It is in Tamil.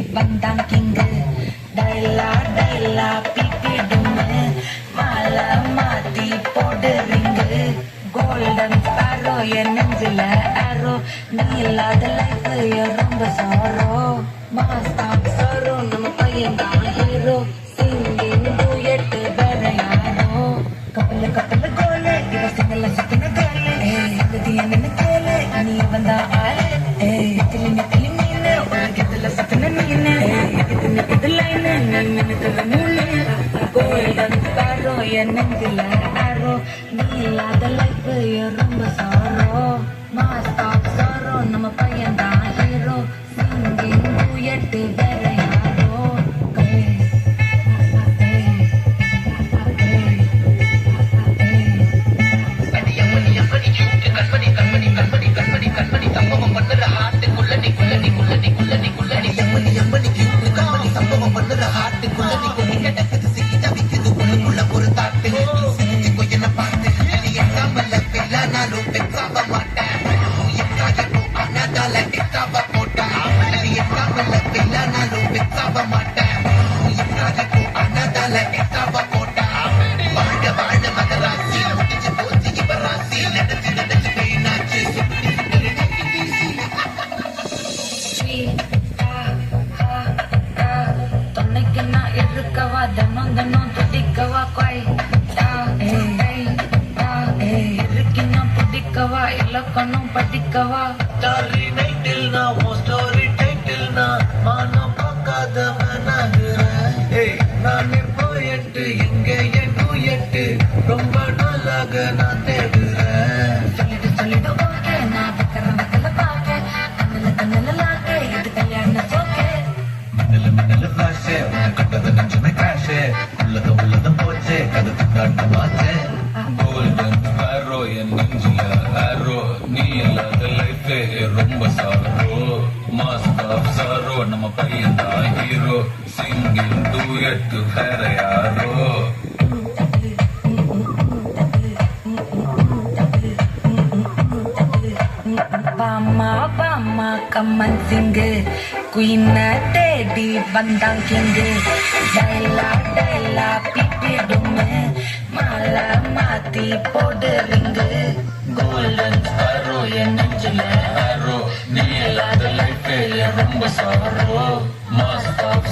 Bandang king Daila daila pipi dume Mala mati podering Golden sparrow ya nenzila arrow Nila the life ya rumba sorrow Master sorrow nama payanga hero Singing duet berayano Kapala kapala gole Iwa singala sakina gale Sangadiya nana gale Ni banda aale Tilini tilimine Ora gitala sakina nine Itini idalayne Ni minitala mune Golden sparrow ya nenzila arrow Nila the life ya rumba sorrow Master sorrow nama payanga hero Singing duet berayano இலக்கணம் படிக்கவா ஸ்டாரி நைட்டில் நான் ஸ்டோரி டைட்டில் நான் மானம் பார்க்காதவனாகிறேன் நான் போயிட்டு எங்க என் டூயட்டு ரொம்ப நாளாக நான் தேடுறேன் சொல்லிட்டு ஓகே நான் வைக்கிற பாக்க கண்ணில லாக்க இது கல்யாண சோக்கே மின்னல ஃபிளாஷ் கட்டது நெஞ்சுமே கிராஷ் உள்ளத போச்சே கதத்து காட்டமாச்சே கோல்டன் ஸ்பாரோ என் நெஞ்சில ஆரோ நீ இல்லாத லைஃபே ரொம்ப சாரோ மாஸ்டர் ஆஃப் சாரோ நம்ம பையன் தான் ஹீரோ சிங்கிங் டூயட் வேற யாரோ பாமா பாமா கம்மன் சிங்கு குயின தேடி வந்தான் கிங்கு டைலா டைலா பிப்பி டுமே மாலா மாத்தி போடுறீங்க கோல்டன் ஸ்பாரோ என் நெஞ்சில ஆரோ நீ இல்லாத லைஃபே ரொம்ப சாரோ மாஸ்டர் ஆஃப்